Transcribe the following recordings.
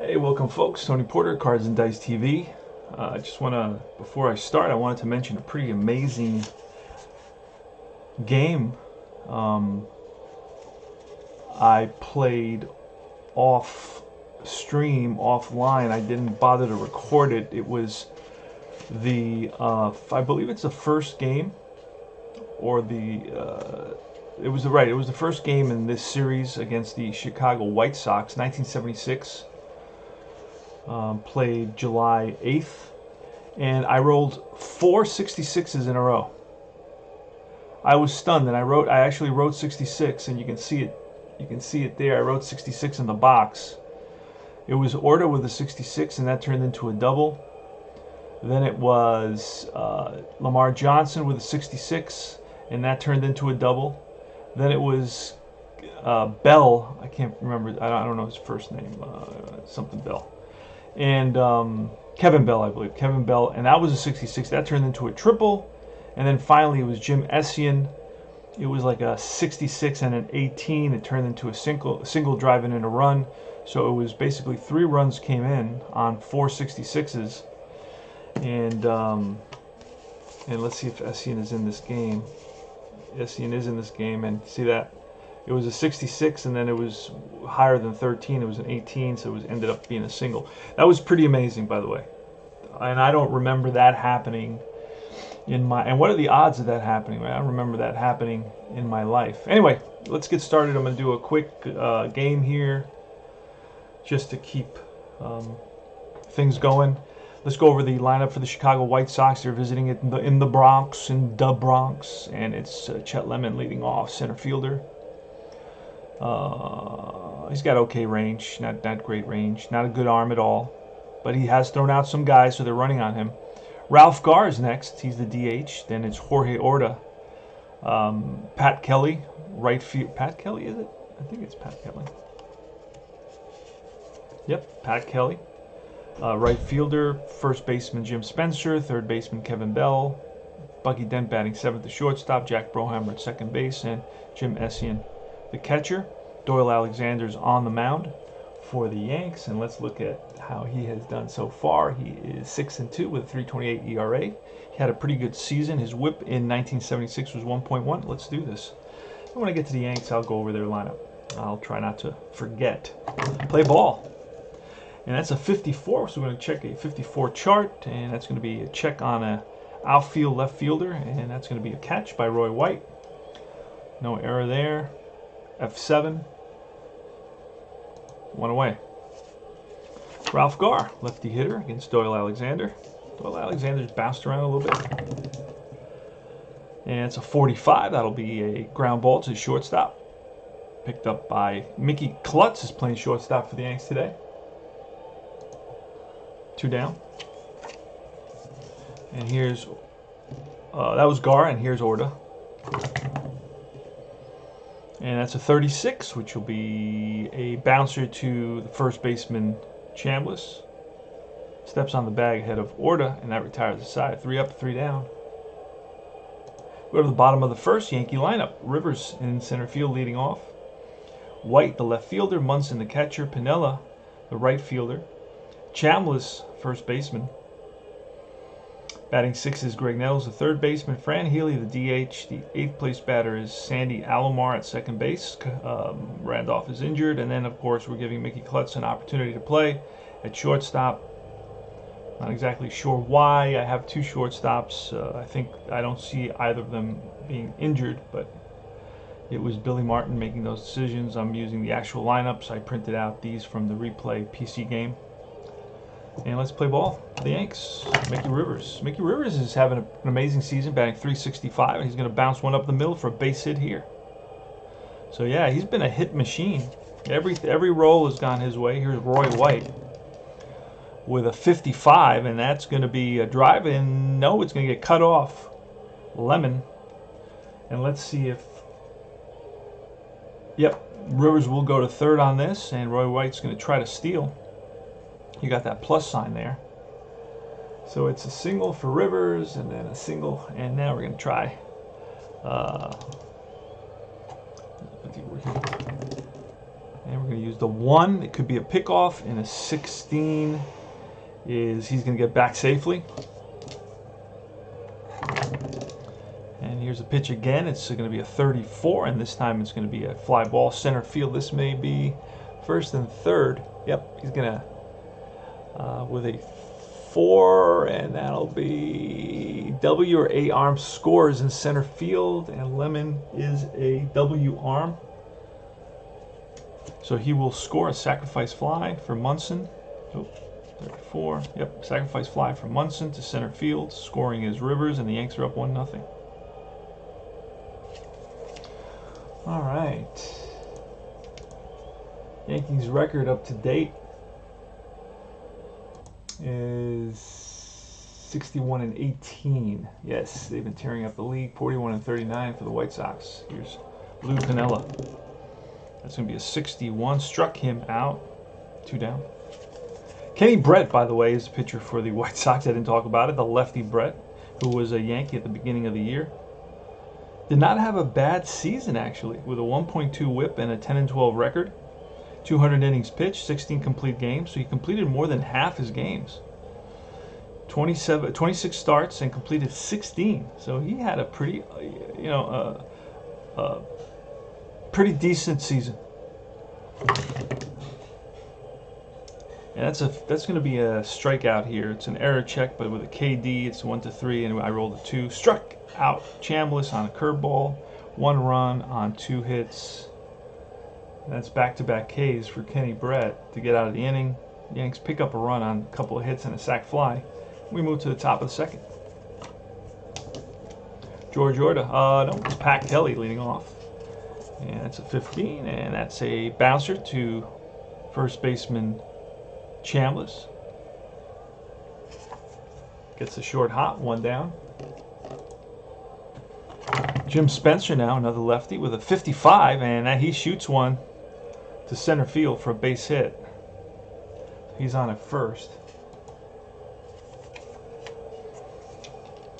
Hey, welcome folks. Tony Porter, Cards and Dice TV. I just want to, before I start, I wanted to mention a pretty amazing game I played off stream, offline. I didn't bother to record it. It was the, I believe it's the first game, or it was the first game in this series against the Chicago White Sox, 1976. Played July 8th, and I rolled 4 66s in a row. I was stunned, and I actually wrote 66, and you can see it there. I wrote 66 in the box. It was Orta with a 66, and that turned into a double. Then it was Lamar Johnson with a 66, and that turned into a double. Then it was Bell. I can't remember. I don't know his first name. Something Bell. And Kevin Bell, I believe. Kevin Bell, and that was a 66. That turned into a triple. And then finally it was Jim Essien. It was like a 66 and an 18. It turned into a single driving in a run. So it was basically 3 runs came in on 4 66s. And let's see if Essien is in this game. Essien is in this game, and see that? It was a 66, and then it was higher than 13. It was an 18, so it ended up being a single. That was pretty amazing, by the way. And I don't remember that happening in my... And what are the odds of that happening? I don't remember that happening in my life. Anyway, let's get started. I'm going to do a quick game here just to keep things going. Let's go over the lineup for the Chicago White Sox. They're visiting it in the Bronx, and it's Chet Lemon leading off, center fielder. He's got okay range, not great range, not a good arm at all, but he has thrown out some guys, so they're running on him. Ralph Garr is next. He's the DH. Then it's Jorge Orta. Pat Kelly, right field. Pat Kelly, is it? I think it's Pat Kelly. Yep, Pat Kelly. Right fielder, first baseman Jim Spencer, third baseman Kevin Bell, Bucky Dent batting 7th to shortstop, Jack Broheimer at second base, and Jim Essien, the catcher. Doyle Alexander's on the mound for the Yanks, and let's look at how he has done so far. He is 6-2 with a 3.28 ERA. He had a pretty good season. His WHIP in 1976 was 1.1. Let's do this. And when I get to the Yanks, I'll go over their lineup. I'll try not to forget. Play ball. And that's a 54, so we're going to check a 54 chart, and that's going to be a check on a outfield left fielder, and that's going to be a catch by Roy White. No error there. F7. 1 away. Ralph Garr, lefty hitter against Doyle Alexander. Doyle Alexander's bounced around a little bit. And it's a 45. That'll be a ground ball to shortstop. Picked up by Mickey Klutz, is playing shortstop for the Yanks today. 2 down. And here's, that was Garr, and here's Orta. And that's a 36, which will be a bouncer to the first baseman, Chambliss. Steps on the bag ahead of Orta, and that retires the side. 3 up, 3 down. Go to the bottom of the first, Yankee lineup. Rivers in center field leading off. White, the left fielder. Munson, the catcher. Pinella, the right fielder. Chambliss, first baseman. Batting 6 is Greg Nettles, the third baseman. Fran Healy, the DH. The 8th place batter is Sandy Alomar at second base. Randolph is injured. And then, of course, we're giving Mickey Klutz an opportunity to play at shortstop. Not exactly sure why. I have 2 shortstops. I don't see either of them being injured, but it was Billy Martin making those decisions. I'm using the actual lineups. I printed out these from the replay PC game. And let's play ball. The Yanks. Mickey Rivers. Mickey Rivers is having an amazing season, batting 365, and he's going to bounce one up the middle for a base hit here. So yeah, he's been a hit machine. Every roll has gone his way. Here's Roy White with a 55, and that's going to be a drive, and no, it's going to get cut off. Lemon. And let's see if... Yep, Rivers will go to third on this, and Roy White's going to try to steal. You got that plus sign there. So it's a single for Rivers, and then a single, and now we're going to try. And we're going to use the 1. It could be a pickoff, and a 16 is he's going to get back safely. And here's a pitch again. It's going to be a 34, and this time it's going to be a fly ball center field. This may be first and third. Yep, he's going to with a 4, and that'll be W or A arm scores in center field, and Lemon is a W arm. So he will score a sacrifice fly for Munson. Oh, 34. Yep, sacrifice fly for Munson to center field. Scoring is Rivers, and the Yanks are up 1-0. All right. Yankees record up to date is 61-18. Yes, they've been tearing up the league. 41-39 for the White Sox. Here's Lou Pinella. That's going to be a 61. Struck him out. 2 down. Kenny Brett, by the way, is the pitcher for the White Sox. I didn't talk about it. The lefty Brett, who was a Yankee at the beginning of the year. Did not have a bad season, actually, with a 1.2 whip and a 10-12 record. 200 innings pitched, 16 complete games. So he completed more than half his games. 26 starts and completed 16. So he had a pretty, pretty decent season. And that's going to be a strikeout here. It's an error check, but with a KD, it's 1-3, and I rolled a 2. Struck out Chambliss on a curveball, 1 run on 2 hits. That's back-to-back Ks for Kenny Brett to get out of the inning. Yanks pick up a run on a couple of hits and a sac fly. We move to the top of the second. George Orta, no, it's Fran Healy leading off. And that's a 15, and that's a bouncer to first baseman Chambliss. Gets a short hop, 1 down. Jim Spencer now, another lefty, with a 55, and he shoots one to center field for a base hit. He's on at first.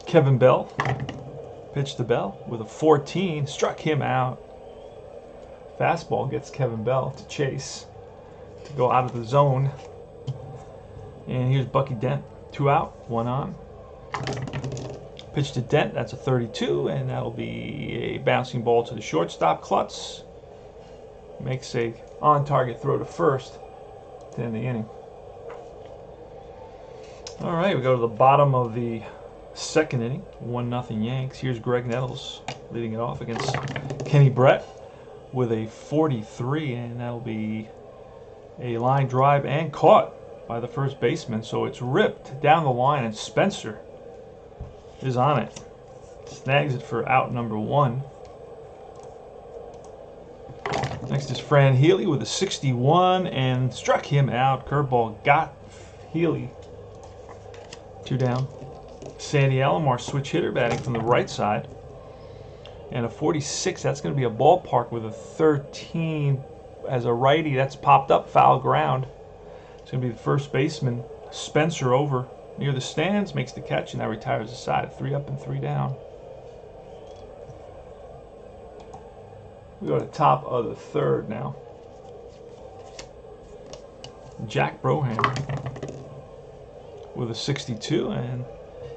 Kevin Bell, pitch to Bell with a 14, struck him out. Fastball gets Kevin Bell to chase, to go out of the zone. And here's Bucky Dent, 2 out, 1 on. Pitch to Dent, that's a 32, and that'll be a bouncing ball to the shortstop. Klutz makes a on-target throw to first to end the inning. All right, we go to the bottom of the second inning, 1-0 Yanks. Here's Greg Nettles leading it off against Kenny Brett with a 43, and that'll be a line drive and caught by the first baseman. So it's ripped down the line, and Spencer is on it. Snags it for out number 1. Next is Fran Healy with a 61, and struck him out. Curveball got Healy. 2 down. Sandy Alomar, switch hitter, batting from the right side. And a 46, that's going to be a ballpark with a 13 as a righty. That's popped up, foul ground. It's going to be the first baseman, Spencer, over near the stands, makes the catch, and now retires the side. 3 up and 3 down. We go to the top of the third now. Jack Brohammer with a 62, and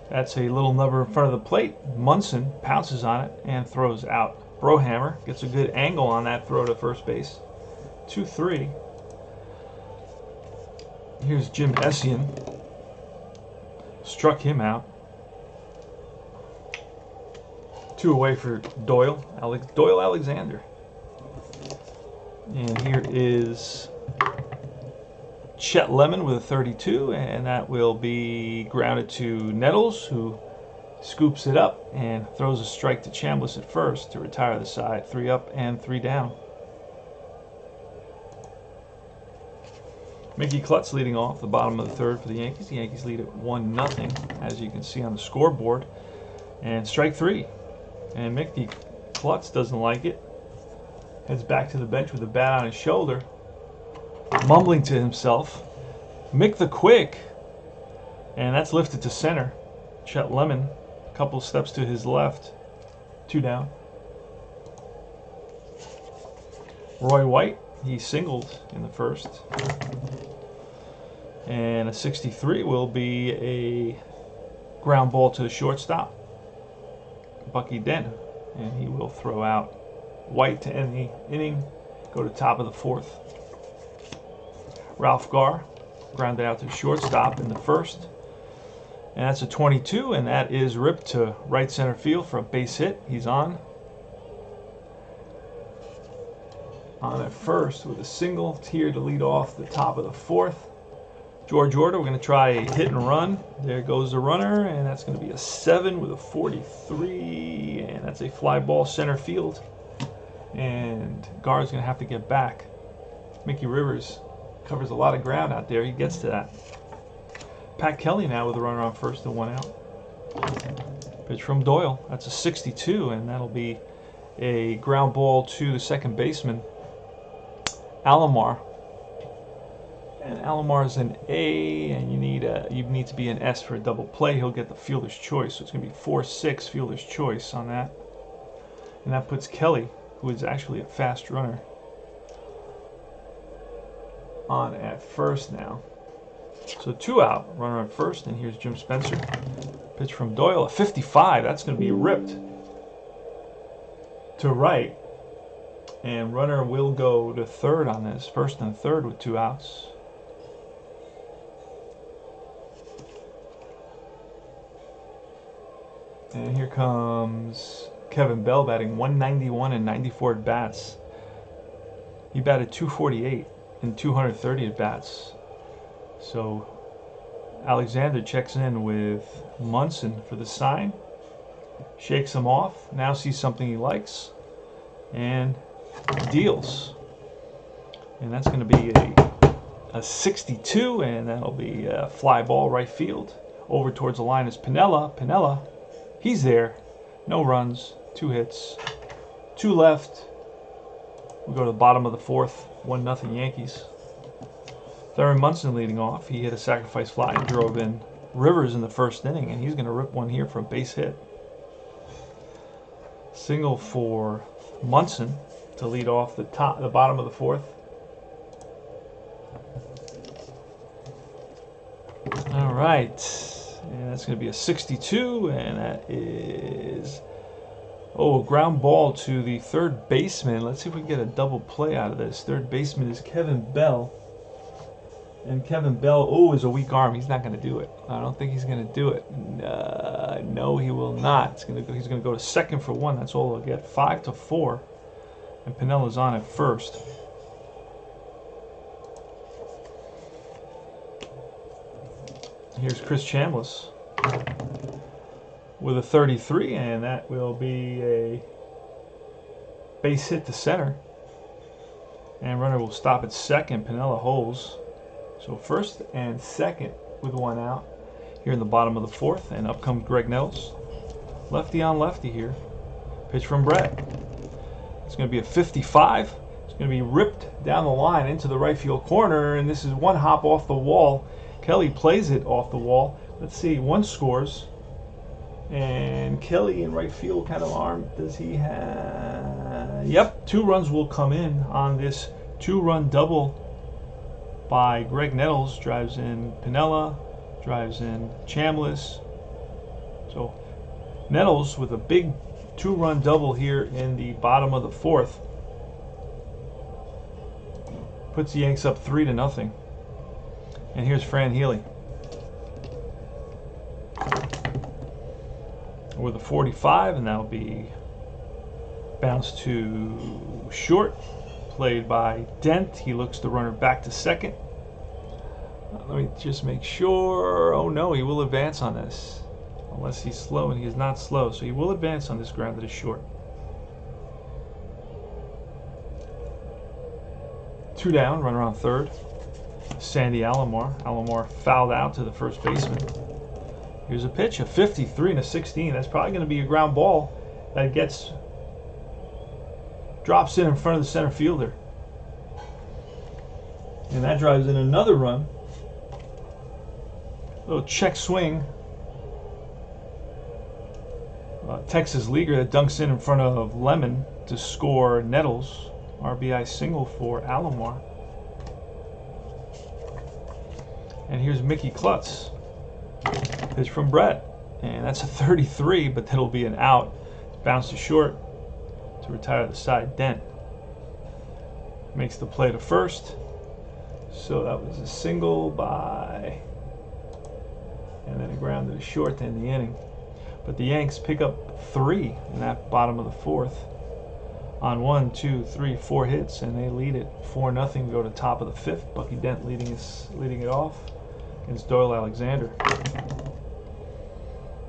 that's a little number in front of the plate. Munson pounces on it and throws out. Brohammer gets a good angle on that throw to first base. 2-3. Here's Jim Essien. Struck him out. 2 away for Doyle. Doyle Alexander. And here is Chet Lemon with a 32, and that will be grounded to Nettles, who scoops it up and throws a strike to Chambliss at first to retire the side. 3 up and 3 down. Mickey Klutz leading off the bottom of the third for the Yankees. The Yankees lead at 1-0, as you can see on the scoreboard. And strike 3. And Mickey Klutz doesn't like it. Heads back to the bench with a bat on his shoulder, mumbling to himself, Mick the Quick. And that's lifted to center. Chet Lemon, a couple steps to his left. 2 down. Roy White He singled in the first. And a 63 will be a ground ball to the shortstop, Bucky Dent, and he will throw out White to end the inning, go to top of the fourth. Ralph Garr grounded out to shortstop in the first, and that's a 22, and that is ripped to right center field for a base hit. He's on at first with a single here to lead off the top of the fourth. George Order, we're going to try a hit and run. There goes the runner, and that's going to be a 7 with a 43, and that's a fly ball center field. And Gar's going to have to get back. Mickey Rivers covers a lot of ground out there. He gets to that. Pat Kelly now with a runner on first and 1 out. Pitch from Doyle. That's a 62, and that'll be a ground ball to the second baseman, Alomar. And Alomar's an A, and you need to be an S for a double play. He'll get the fielder's choice, so it's going to be 4-6 fielder's choice on that. And that puts Kelly, who is actually a fast runner, on at first now. So 2 out, runner on first, and here's Jim Spencer. Pitch from Doyle, a 55. That's going to be ripped to right. And runner will go to third on this, first and third with 2 outs. And here comes Kevin Bell batting 191 and 94 at bats. He batted 248 and 230 at bats. So Alexander checks in with Munson for the sign, shakes him off, now sees something he likes, and deals. And that's going to be a 62, and that'll be a fly ball right field. Over towards the line is Pinella. Pinella, he's there. No runs, 2 hits, 2 left. We'll go to the bottom of the fourth, 1-0 Yankees. Thurman Munson leading off. He hit a sacrifice fly and drove in Rivers in the first inning, and he's going to rip one here for a base hit. Single for Munson to lead off the bottom of the fourth. All right, and that's going to be a 62, and that is a ground ball to the third baseman. Let's see if we can get a double play out of this. Third baseman is Kevin Bell. And Kevin Bell, is a weak arm. He's not going to do it. I don't think he's going to do it. No, he will not. He's going to go to second for 1. That's all he'll get. 5-4. And Pinella's on at first. Here's Chris Chambliss with a 33, and that will be a base hit to center. And runner will stop at second. Pinella holds. So first and second with 1 out here in the bottom of the fourth, and up comes Greg Nettles. Lefty on lefty here. Pitch from Brett. It's going to be a 55. It's going to be ripped down the line into the right field corner, and this is 1 hop off the wall. Kelly plays it off the wall. Let's see, 1 scores. And Kelly in right field, what kind of arm does he have? Yep, 2 runs will come in on this 2-run double by Greg Nettles. Drives in Pinella, drives in Chambliss. So Nettles with a big 2-run double here in the bottom of the fourth puts the Yanks up 3-0. And here's Fran Healy with a 45, and that'll be bounced to short. Played by Dent. He looks the runner back to second. Let me just make sure. Oh no, he will advance on this. Unless he's slow, and he is not slow. So he will advance on this ground that is short. 2 down, runner on third. Sandy Alomar. Alomar fouled out to the first baseman. Here's a pitch, a 53 and a 16. That's probably going to be a ground ball that drops in front of the center fielder. And that drives in another run. Little check swing. Texas leaguer that dunks in front of Lemon to score Nettles. RBI single for Alomar. And here's Mickey Klutz. Pitch from Brett. And that's a 33, but that'll be an out. Bounce to short to retire the side. Dent makes the play to first. So that was a single by, and then a ground to the short to end the inning. But the Yanks pick up 3 in that bottom of the 4th on 1, 2, 3, 4 hits, and they lead it 4-0. Go to top of the 5th. Bucky Dent leading it off against Doyle Alexander.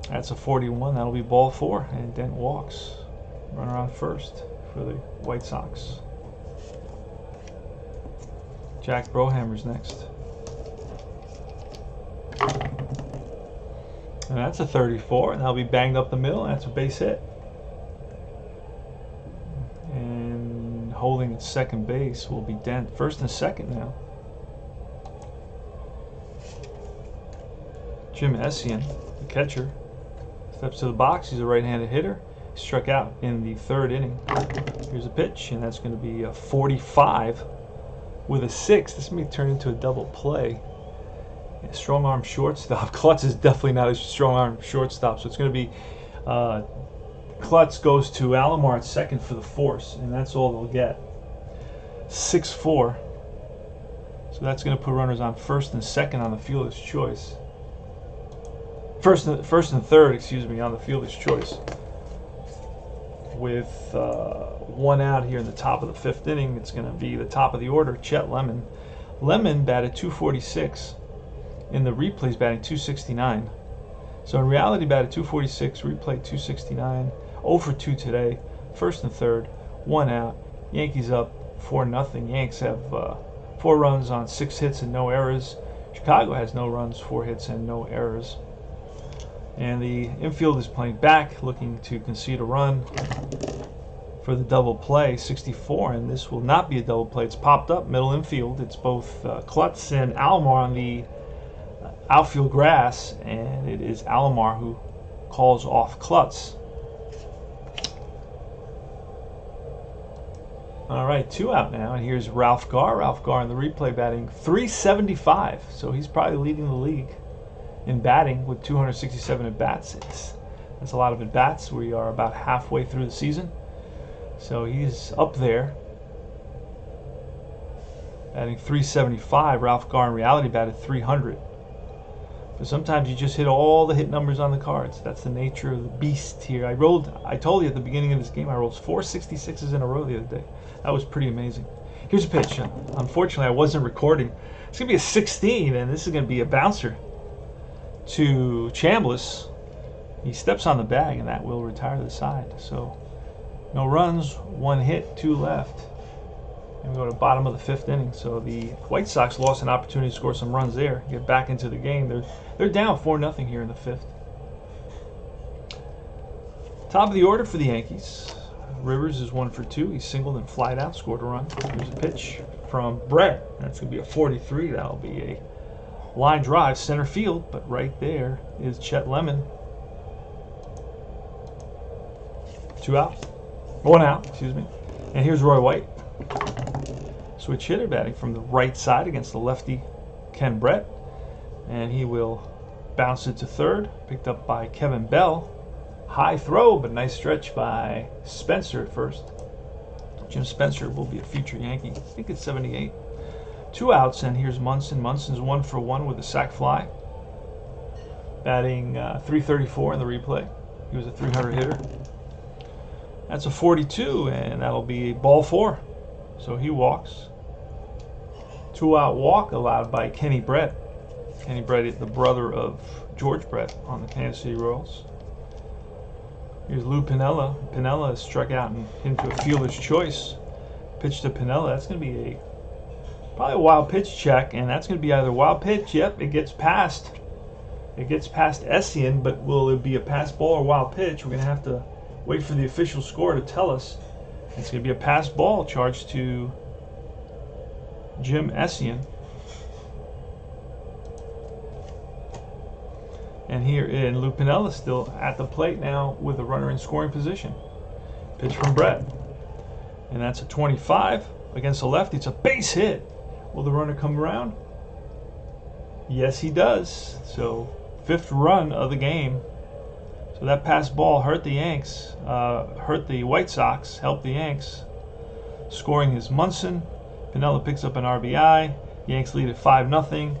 That's a 41. That'll be ball 4, and Dent walks. Runner on first for the White Sox. Jack Brohammer's next. And that's a 34, and that'll be banged up the middle, and that's a base hit. And holding at second base will be Dent. First and second now. Jim Essien, the catcher, steps to the box. He's a right-handed hitter. He struck out in the 3rd inning. Here's a pitch, and that's going to be a 45 with a 6. This may turn into a double play. A strong arm shortstop. Klutz is definitely not a strong arm shortstop, so it's going to be Klutz goes to Alomar at second for the force, and that's all they'll get. 6-4. So that's going to put runners on first and second on the fielder's choice. First and third, excuse me, on the fielder's choice. With 1 out here in the top of the 5th inning, it's going to be the top of the order, Chet Lemon. Lemon batted .246. In the replays, batting .269. So in reality, batted .246, replay .269. 0 for 2 today. First and third, 1 out. Yankees up 4-0. Yanks have 4 runs on 6 hits and no errors. Chicago has no runs, 4 hits and no errors. And the infield is playing back, looking to concede a run for the double play, 64, and this will not be a double play. It's popped up, middle infield. It's both Klutz and Alomar on the outfield grass, and it is Alomar who calls off Klutz. All right, 2 out now, and here's Ralph Garr. Ralph Garr in the replay batting .375, so he's probably leading the league in batting with 267 at-bats. That's a lot of at-bats. We are about halfway through the season. So he's up there. Batting .375. Ralph Garr in reality batted .300. But sometimes you just hit all the hit numbers on the cards. That's the nature of the beast here. I told you at the beginning of this game, I rolled 4 66s in a row the other day. That was pretty amazing. Here's a pitch. Unfortunately, I wasn't recording. It's going to be a 16, and this is going to be a bouncer to Chambliss. He steps on the bag, and that will retire the side. So no runs, 1 hit, 2 left. And we go to bottom of the 5th inning. So the White Sox lost an opportunity to score some runs there, get back into the game. They're down 4-0 here in the 5th. Top of the order for the Yankees. Rivers is 1 for 2. He singled and flied out, scored a run. Here's a pitch from Brett. That's going to be a 43. That'll be a line drive, center field, but right there is Chet Lemon. 2 out. 1 out, excuse me. And here's Roy White. Switch hitter batting from the right side against the lefty Ken Brett. And he will bounce it to third. Picked up by Kevin Bell. High throw, but nice stretch by Spencer at first. Jim Spencer will be a future Yankee. I think it's 78. 2 outs, and here's Munson. Munson's 1 for 1 with a sac fly. Batting .334 in the replay. He was a .300 hitter. That's a 42, and that'll be ball 4. So he walks. 2-out walk allowed by Kenny Brett. Kenny Brett is the brother of George Brett on the Kansas City Royals. Here's Lou Pinella. Pinella is struck out and into a fielder's choice. Pitch to Pinella. That's going to be probably a wild pitch check, and that's going to be either wild pitch. Yep, it gets past. It gets past Essien, but will it be a pass ball or wild pitch? We're going to have to wait for the official score to tell us. It's going to be a pass ball charged to Jim Essien. And here in Lou Pinella still at the plate now with a runner in scoring position. Pitch from Brett. And that's a 25 against the lefty. It's a base hit. Will the runner come around? Yes, he does. So 5th run of the game. So that pass ball hurt the Yanks, hurt the White Sox, helped the Yanks. Scoring is Munson. Pinella picks up an RBI. Yanks lead at 5-0.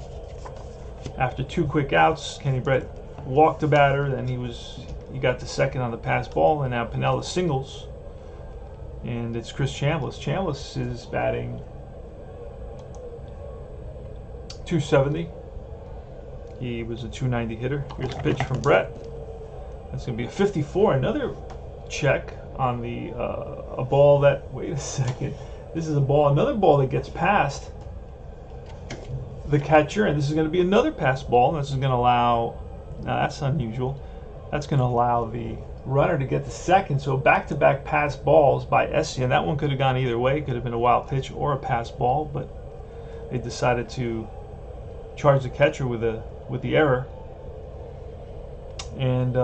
After 2 quick outs, Kenny Brett walked the batter. Then he got to second on the pass ball, and now Pinella singles. And it's Chris Chambliss. Chambliss is batting .270. He was a .290 hitter. Here's a pitch from Brett. That's going to be a 54. Another check on the a ball that. Wait a second. This is a ball. Another ball that gets past the catcher, and this is going to be another pass ball. And this is going to allow. Now that's unusual. That's going to allow the runner to get to second. So back-to-back pass balls by Essien. That one could have gone either way. Could have been a wild pitch or a pass ball, but they decided to charge the catcher with the error. And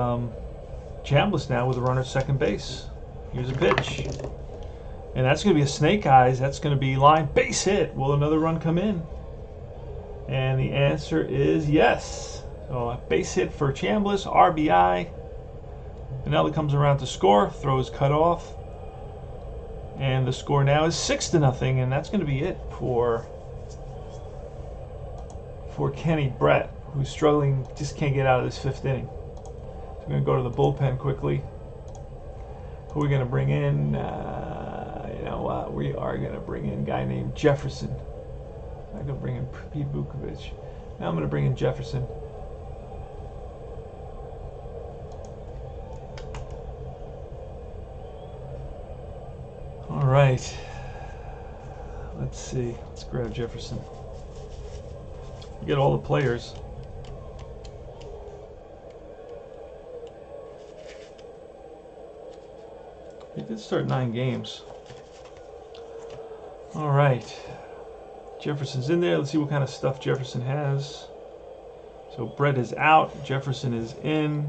Chambliss now with a runner at second base. Here's a pitch. And that's going to be a snake eyes. That's going to be line base hit. Will another run come in? And the answer is yes. So a base hit for Chambliss, RBI. Pinella comes around to score, throws cut off. And the score now is 6-0, and that's going to be it for Kenny Brett, who's struggling, just can't get out of this 5th inning. So we're going to go to the bullpen quickly. Who are we going to bring in? You know what? We are going to bring in a guy named Jefferson. I'm going to bring in Pete Bukovich. Now I'm going to bring in Jefferson. All right. Let's see. Let's grab Jefferson. You get all the players. He did start 9 games. All right. Jefferson's in there. Let's see what kind of stuff Jefferson has. So Brett is out. Jefferson is in.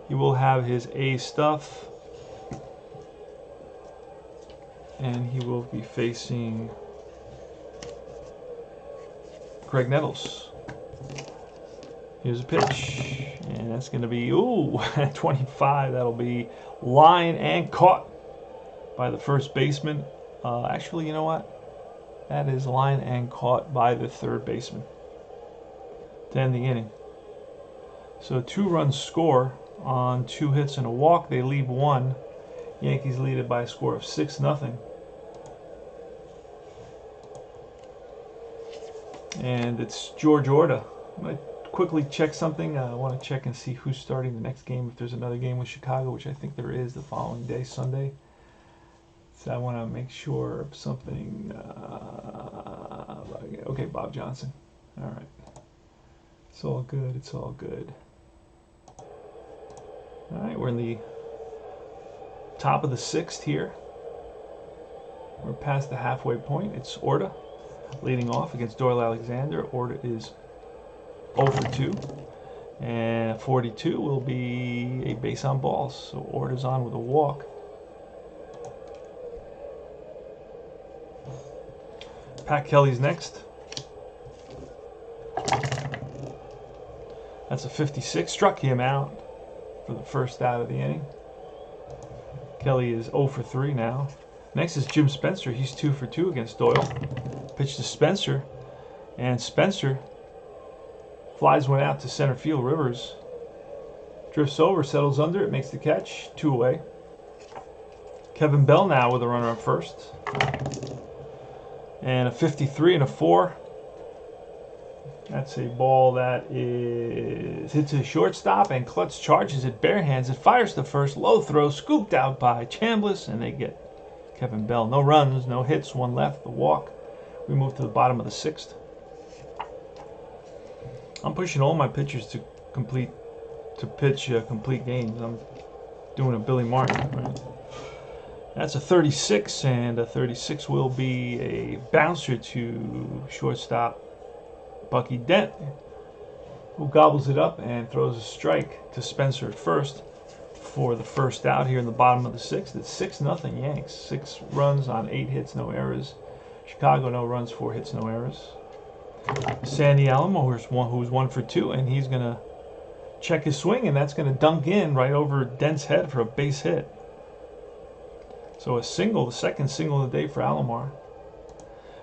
He will have his A stuff. And he will be facing Craig Nettles. Here's a pitch. And that's going to be, ooh, 25. That'll be line and caught by the first baseman. Actually, you know what? That is line and caught by the 3rd baseman to end the inning. So 2 runs score on 2 hits and a walk. They leave 1. Yankees lead it by a score of 6-0. And it's George Orta. I'm going to quickly check something. I want to check and see who's starting the next game. If there's another game with Chicago, which I think there is the following day, Sunday. So I want to make sure of something. Okay, Bob Johnson. All right. It's all good. It's all good. All right, we're in the top of the 6th here. We're past the halfway point. It's Orta leading off against Doyle Alexander. Orta is 0 for 2. And 42 will be a base on balls. So Orta's on with a walk. Pat Kelly's next. That's a 56. Struck him out for the first out of the inning. Kelly is 0 for 3 now. Next is Jim Spencer. He's 2 for 2 against Doyle. Pitch to Spencer. And Spencer flies one out to center field. Rivers drifts over, settles under it, makes the catch. 2 away. Kevin Bell now with a runner on first. And a 53 and a 4. That's a ball that is hits a shortstop, and Klutz charges it bare hands. It fires to first. Low throw, scooped out by Chambliss, and they get Kevin Bell. No runs, no hits, 1 left, the walk. We move to the bottom of the 6th. I'm pushing all my pitchers to pitch complete games. I'm doing a Billy Martin, right? That's a 36, and a 36 will be a bouncer to shortstop Bucky Dent, who gobbles it up and throws a strike to Spencer at first. for the first out here in the bottom of the sixth. It's 6-0 Yanks. 6 runs on 8 hits, no errors. Chicago, no runs, 4 hits, no errors. Sandy Alamo, who's 1 for 2, and he's going to check his swing, and that's going to dunk in right over Dent's head for a base hit. So a single, the second single of the day for Alomar.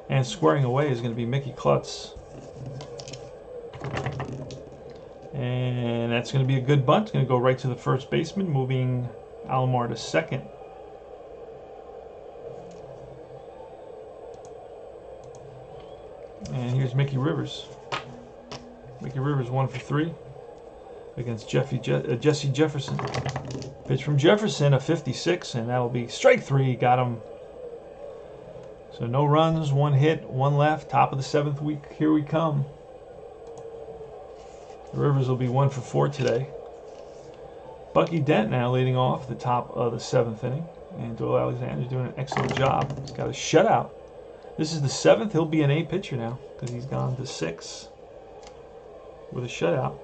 And squaring away is going to be Mickey Klutz. And that's going to be a good bunt. It's going to go right to the first baseman, moving Alomar to second. And here's Mickey Rivers. Mickey Rivers 1 for 3 against Jesse Jefferson. Pitch from Jefferson, a 56, and that'll be strike 3. Got him. So no runs, 1 hit, 1 left. Top of the 7th week. Here we come. Rivers will be 1 for 4 today. Bucky Dent now leading off the top of the 7th inning. And Doyle Alexander's doing an excellent job. He's got a shutout. This is the 7th. He'll be an A pitcher now because he's gone to 6 with a shutout.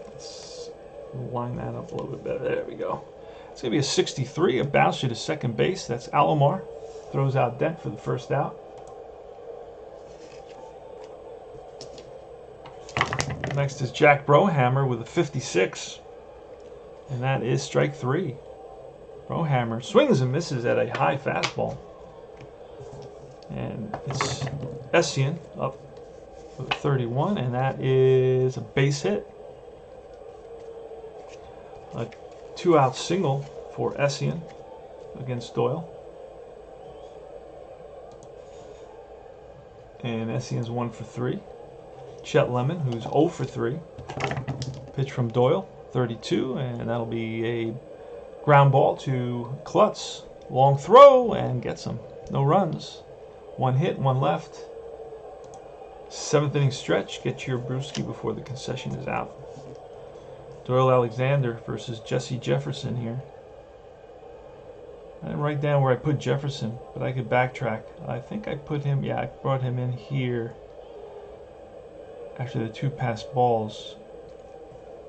Let's line that up a little bit better. There we go. It's going to be a 63, a bouncer to second base. That's Alomar. Throws out Dent for the first out. Next is Jack Brohammer with a 56. And that is strike 3. Brohammer swings and misses at a high fastball. And it's Essien up with a 31, and that is a base hit. A 2-out single for Essien against Doyle. And Essien's 1 for 3. Chet Lemon, who's 0 for 3. Pitch from Doyle, 32, and that'll be a ground ball to Klutz. Long throw, and gets him. No runs. 1 hit, 1 left. 7th inning stretch. Get your brewski before the concession is out. Doyle Alexander versus Jesse Jefferson here. I didn't write down where I put Jefferson, but I could backtrack. I think I put him, I brought him in here after the 2 passed balls.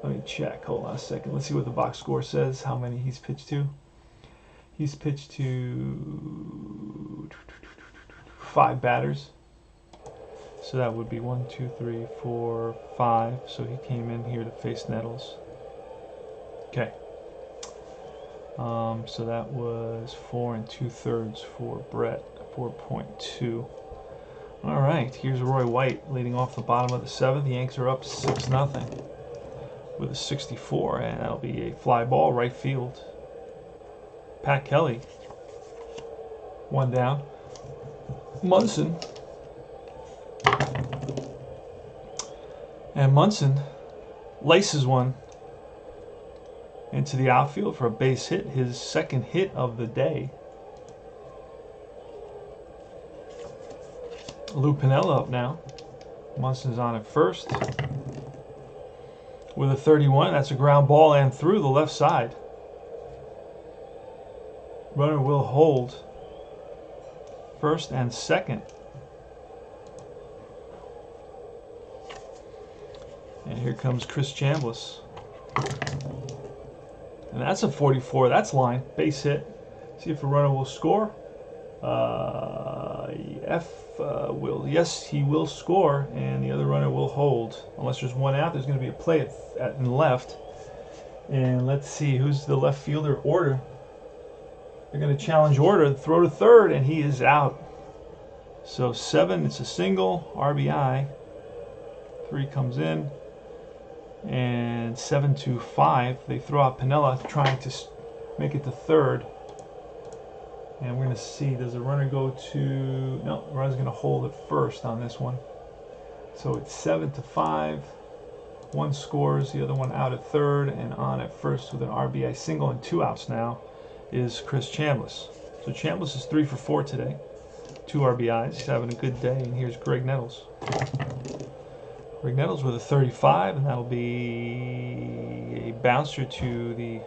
Let me check. Hold on a second. Let's see what the box score says, how many he's pitched to. He's pitched to 5 batters. So that would be 1, 2, 3, 4, 5. So he came in here to face Nettles. Okay. So that was 4 2/3 for Brett, 4.2. All right, here's Roy White leading off the bottom of the 7th. The Yanks are up 6-0 with a 64, and that'll be a fly ball right field. Pat Kelly, 1 down. Munson. And Munson laces one into the outfield for a base hit, his 2nd hit of the day. Lou Pinella up now. Munson's on at first with a 31. That's a ground ball and through the left side. Runner will hold first and second. And here comes Chris Chambliss. And that's a 44. That's line. Base hit. See if a runner will score. Yes, he will score, and the other runner will hold. Unless there's 1 out, there's going to be a play in left. And let's see, who's the left fielder? Order. They're going to challenge Order, throw to third, and he is out. So 7, it's a single, RBI. 3 comes in. And 7-5, they throw out Pinella, trying to make it to third. And we're going to see, does the runner go to... No, the runner's going to hold at first on this one. So it's 7-5. 1 scores, the other one out at third, and on at first with an RBI single and 2 outs now is Chris Chambliss. So Chambliss is 3 for 4 today. 2 RBIs. He's having a good day. And here's Greg Nettles. Greg Nettles with a 35, and that'll be a bouncer to the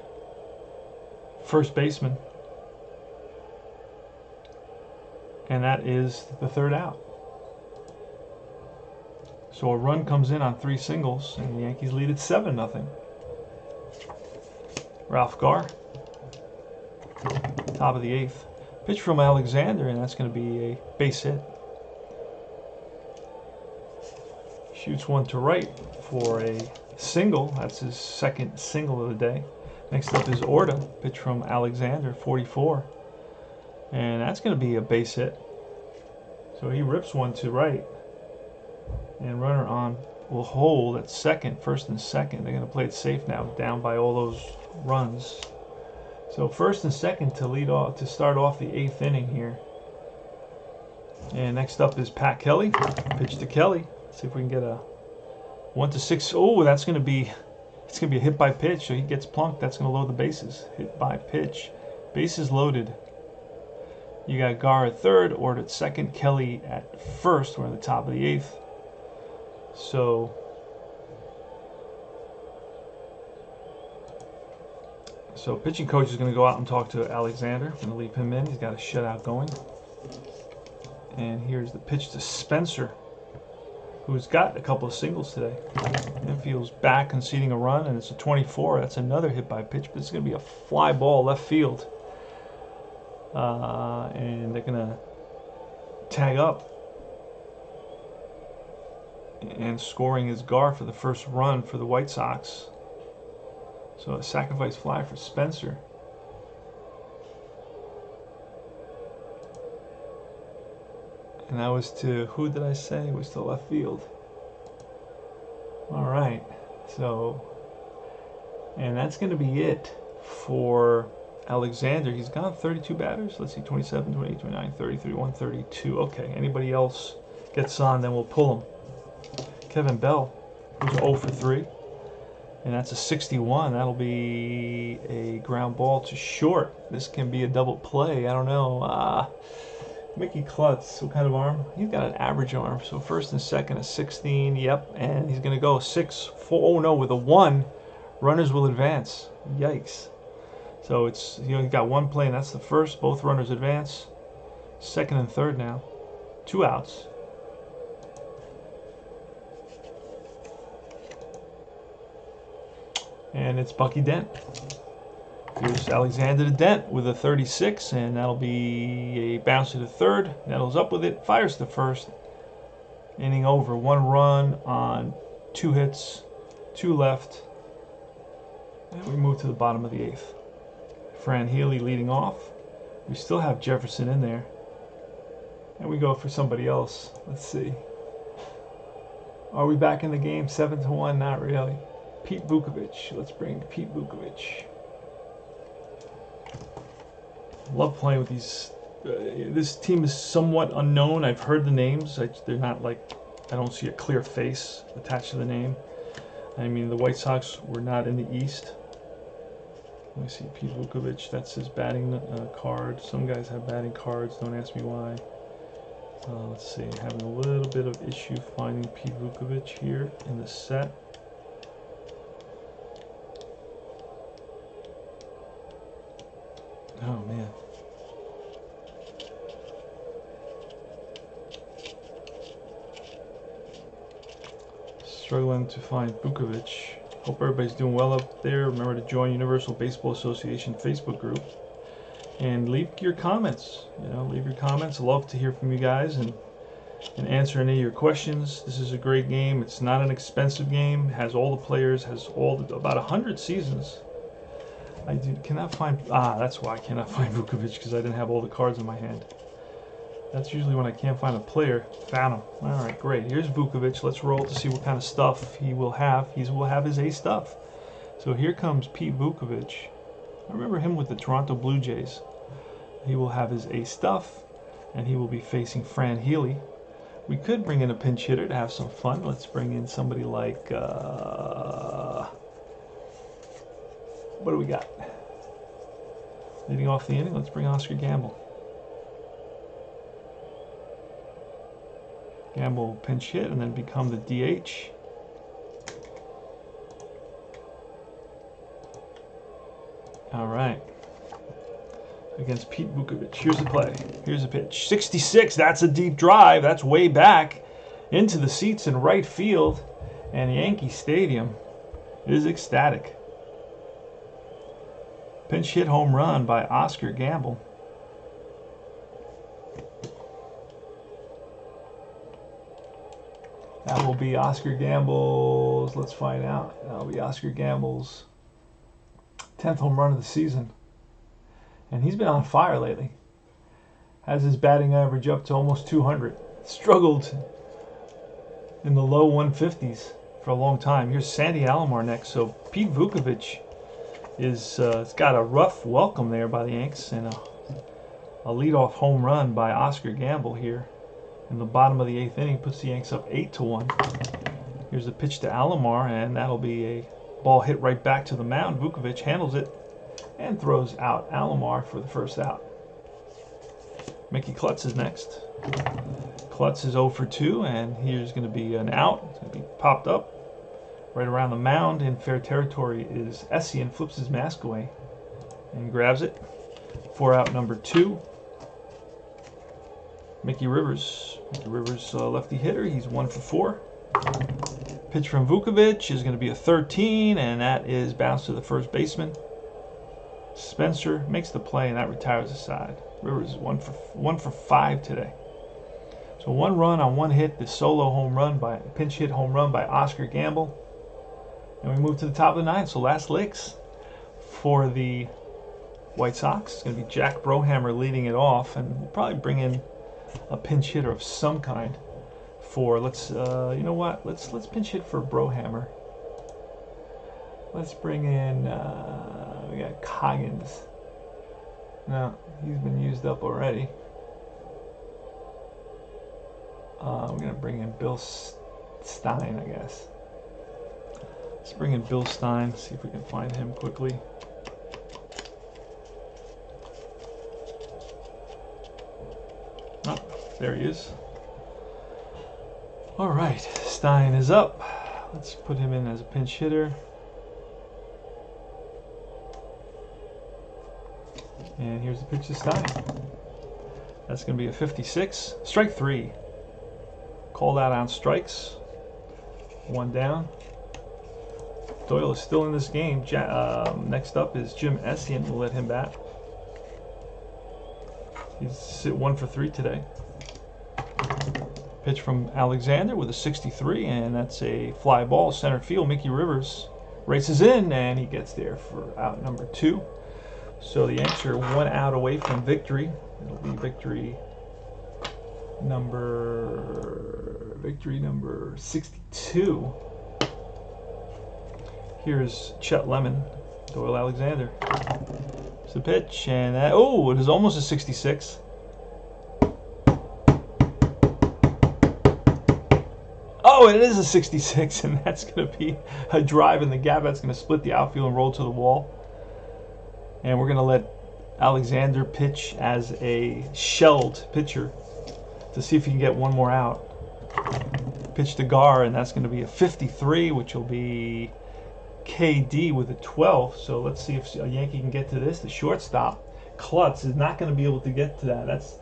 first baseman. And that is the 3rd out. So a run comes in on 3 singles, and the Yankees lead at 7-0. Ralph Garr. Top of the 8th. Pitch from Alexander, and that's going to be a base hit. Shoots one to right for a single. That's his second single of the day. Next up is Orta. Pitch from Alexander, 44. And that's going to be a base hit. So he rips one to right. And runner on will hold at second, first and second. They're going to play it safe now, down by all those runs. So first and second to lead off, to start off the 8th inning here. And next up is Pat Kelly. Pitch to Kelly. See if we can get a 1-6. Oh, that's going to be, it's going to be a hit by pitch. So he gets plunked. That's going to load the bases. Hit by pitch. Bases loaded. You got Garr at third, Ord at second, Kelly at first. We're in the top of the 8th. So pitching coach is going to go out and talk to Alexander. Going to leave him in. He's got a shutout going. And here's the pitch to Spencer, who's got a couple of singles today. Infield's back conceding a run, and it's a 24. That's another hit by pitch, but it's going to be a fly ball left field. And they're going to tag up. And scoring is Garr for the first run for the White Sox. So a sacrifice fly for Spencer. And that was to, who did I say? It was to left field. All right. So, and that's going to be it for Alexander. He's gone 32 batters. Let's see, 27, 28, 29, 30, 31, 32. Okay, anybody else gets on, then we'll pull him. Kevin Bell, who's 0 for 3. And that's a 61. That'll be a ground ball to short. This can be a double play. I don't know. Mickey Klutz, what kind of arm? He's got an average arm. So first and second, a 16. Yep. And he's going to go 6-4. Oh, no, with a 1. Runners will advance. Yikes. So it's, you know, he's got one play, and that's the first. Both runners advance. Second and third now. 2 outs. And it's Bucky Dent. Here's Alexander to Dent with a 36, and that'll be a bounce to the third. Nettles up with it, fires to first. Inning over. 1 run on 2 hits, 2 left. And we move to the bottom of the 8th. Fran Healy leading off. We still have Jefferson in there. And we go for somebody else. Let's see. Are we back in the game? 7-1? Not really. Pete Bukovich. Let's bring Pete Bukovich. Love playing with these. This team is somewhat unknown. I've heard the names. They're not like, I don't see a clear face attached to the name. I mean, the White Sox were not in the East. Let me see, Pete Bukovich. That's his batting card. Some guys have batting cards. Don't ask me why. Let's see. Having a little bit of issue finding Pete Bukovich here in the set. Oh, man. Struggling to find Bukovich. Hope everybody's doing well up there. Remember to join Universal Baseball Association Facebook group. And leave your comments. You know, leave your comments. I love to hear from you guys and answer any of your questions. This is a great game. It's not an expensive game. It has all the players. Has about 100 seasons. I cannot find. That's why I cannot find Bukovich, because I didn't have all the cards in my hand. That's usually when I can't find a player. Found him. All right, great. Here's Bukovich. Let's roll to see what kind of stuff he will have. He will have his A stuff. So here comes Pete Bukovich. I remember him with the Toronto Blue Jays. He will have his A stuff, and he will be facing Fran Healy. We could bring in a pinch hitter to have some fun. Let's bring in somebody like. What do we got? Leading off the inning, let's bring Oscar Gamble. Gamble will pinch hit and then become the DH. All right. Against Pete Bukovich. Here's the play. Here's the pitch. 66. That's a deep drive. That's way back into the seats in right field. And Yankee Stadium is ecstatic. Pinch hit home run by Oscar Gamble. That will be Oscar Gamble's, let's find out. That'll be Oscar Gamble's 10th home run of the season. And he's been on fire lately. Has his batting average up to almost 200. Struggled in the low 150s for a long time. Here's Sandy Alomar next. So Pete Bukovich is it's got a rough welcome there by the Yanks, and a leadoff home run by Oscar Gamble here in the bottom of the 8th inning puts the Yanks up 8-1. Here's the pitch to Alomar, and that'll be a ball hit right back to the mound. Bukovich handles it and throws out Alomar for the first out. Mickey Klutz is next. Klutz is 0 for 2, and here's going to be an out. It's going to be popped up. Right around the mound in fair territory is Essien, flips his mask away and grabs it. 4 out number 2. Mickey Rivers. Mickey Rivers, lefty hitter. He's 1 for 4. Pitch from Bukovich is going to be a 13, and that is bounced to the first baseman. Spencer makes the play, and that retires the side. Rivers is 1 for 5 today. So 1 run on 1 hit, the solo home run by pinch hit home run by Oscar Gamble. And we move to the top of the 9th. So last licks for the White Sox. It's going to be Jack Brohammer leading it off, and we'll probably bring in a pinch hitter of some kind for you know what? Let's pinch hit for Brohammer. Let's bring in we got Coggins. No, he's been used up already. We're gonna bring in Bill Stein, I guess. Let's bring in Bill Stein, see if we can find him quickly. Oh, there he is. All right, Stein is up. Let's put him in as a pinch hitter. And here's the pitch to Stein. That's going to be a 56. Strike 3. Called out on strikes. 1 down. Doyle is still in this game. Next up is Jim Essien. We'll let him bat. He's 1 for 3 today. Pitch from Alexander with a 63, and that's a fly ball center field. Mickey Rivers races in, and he gets there for out number 2. So the Yanks are 1 out away from victory. It'll be victory number 62. Here's Chet Lemon, Doyle Alexander. It's the pitch, and that, oh, it is almost a 66. Oh, it is a 66, and that's going to be a drive in the gap. That's going to split the outfield and roll to the wall. And we're going to let Alexander pitch as a shelled pitcher to see if he can get 1 more out. Pitch to Gar, and that's going to be a 53, which will be KD with a 12. So let's see if a Yankee can get to this. The shortstop, Klutz, is not going to be able to get to that. That's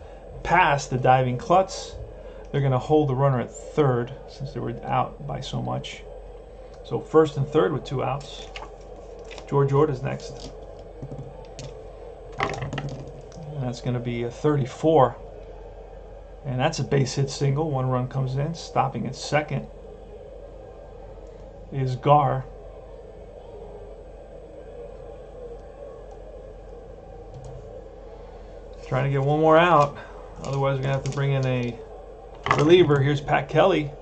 past the diving Klutz. They're going to hold the runner at third since they were out by so much. So first and third with 2 outs. George Orta's next. And that's going to be a 34. And that's a base hit single. 1 run comes in. Stopping at second is Gar. Trying to get 1 more out. Otherwise, we're going to have to bring in a reliever. Here's Pat Kelly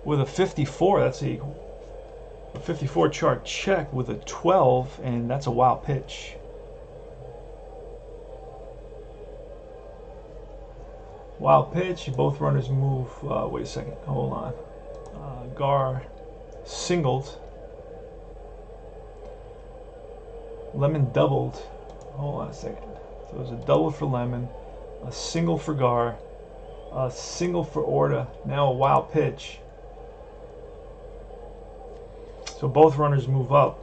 with a 54. That's a 54 chart check with a 12, and that's a wild pitch. Wild pitch. Both runners move. Wait a second. Hold on. Gar singled. Lemon doubled. Hold on a second. So it was a double for Lemon, a single for Gar, a single for Orta. Now a wild pitch. So both runners move up.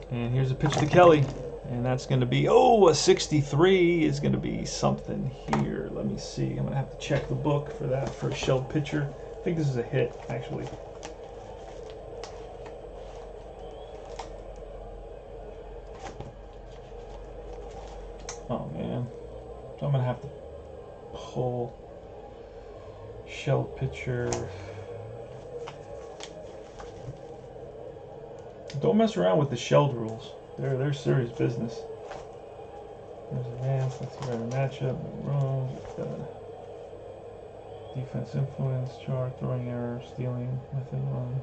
And here's a pitch to Kelly. And that's going to be, oh, a 63 is going to be something here. Let me see. I'm going to have to check the book for that for a shelled pitcher. I think this is a hit, actually. So I'm going to have to pull shelled pitcher. Don't mess around with the shelled rules. They're serious business. There's advance. Let's see right matchup. Wrong. Defense influence, chart, throwing error, stealing, method one.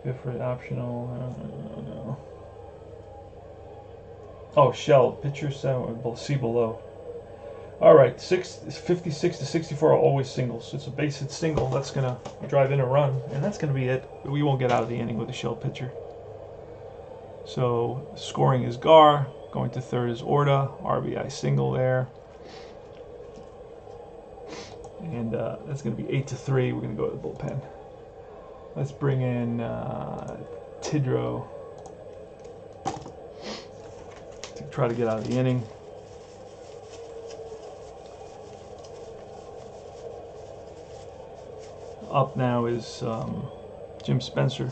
Different optional. No. Oh, shelled. Pitcher 7. See below. Alright, 56 to 64 are always singles. It's a base hit single. That's going to drive in a run. And that's going to be it. We won't get out of the inning with a shelled pitcher. So, scoring is Gar. Going to third is Orta. RBI single there. And that's going to be 8 to 3. We're going to go to the bullpen. Let's bring in Tidrow to try to get out of the inning. Up now is Jim Spencer.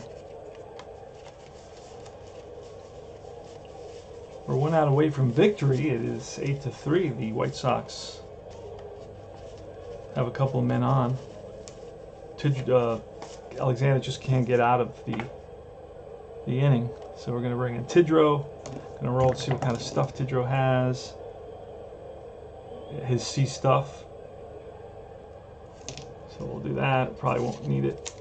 We're 1 out away from victory. It is 8 to 3. The White Sox have a couple of men on. Alexander just can't get out of the inning. So we're going to bring in Tidrow. Going to roll and see what kind of stuff Tidrow has. His C stuff. So we'll do that. Probably won't need it.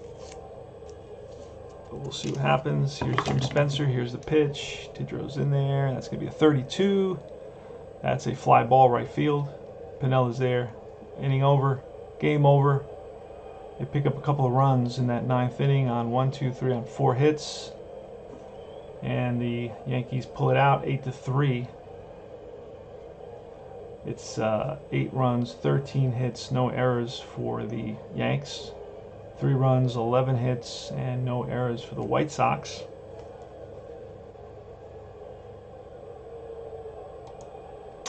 But we'll see what happens. Here's Jim Spencer. Here's the pitch. Tidrow's in there. That's going to be a 32. That's a fly ball right field. Pinella's there. Inning over. Game over. They pick up a couple of runs in that 9th inning on 1, 2, 3 on 4 hits. And the Yankees pull it out 8 to 3. It's 8 runs, 13 hits, no errors for the Yanks. 3 runs, 11 hits, and no errors for the White Sox.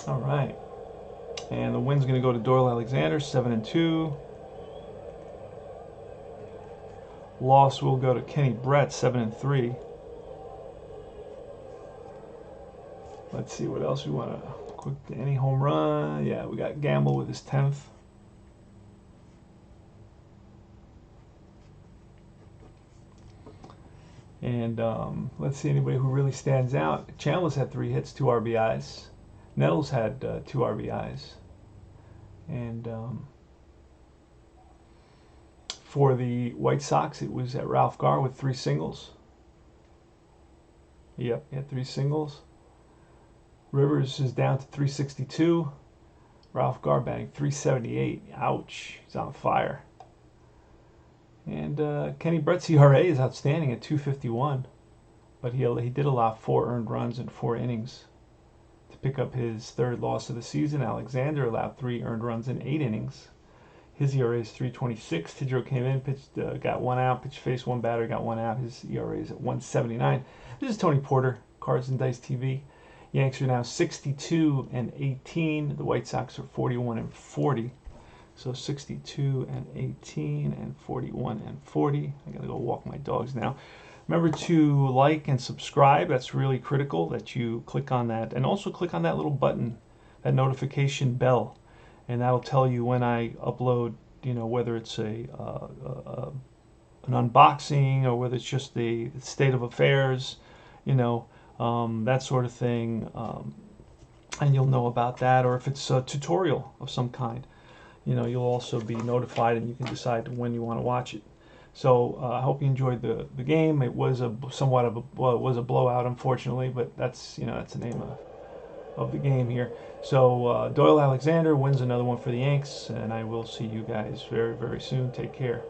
All right. And the win's going to go to Doyle Alexander, 7-2. Loss will go to Kenny Brett, 7-3. Let's see what else we want to. Quick, any home run? Yeah, we got Gamble with his 10th. And let's see anybody who really stands out. Chambliss had 3 hits, 2 RBIs. Nettles had 2 RBIs. And for the White Sox, it was at Ralph Gar with 3 singles. Yep, he had 3 singles. Rivers is down to 362. Ralph Gar batting 378. Ouch, he's on fire. And Kenny Brett's ERA is outstanding at 251. But he did allow 4 earned runs in 4 innings to pick up his 3rd loss of the season. Alexander allowed 3 earned runs in 8 innings. His ERA is 326. Tidrow came in, pitched, got 1 out, pitched face 1 batter, got 1 out. His ERA is at 179. This is Tony Porter, Cards and Dice TV. Yanks are now 62-18. The White Sox are 41-40. So 62-18 and 41-40. I gotta go walk my dogs now. Remember to like and subscribe. That's really critical that you click on that, and also click on that little button, that notification bell, and that'll tell you when I upload. You know, whether it's an unboxing or whether it's just the state of affairs. You know. That sort of thing, and you'll know about that, or if it's a tutorial of some kind, you know, you'll also be notified and you can decide when you want to watch it. So I hope you enjoyed the game. It was somewhat of a blowout, unfortunately, but that's that's the name of the game here. So Doyle Alexander wins another one for the Yanks, and I will see you guys very, very soon. Take care.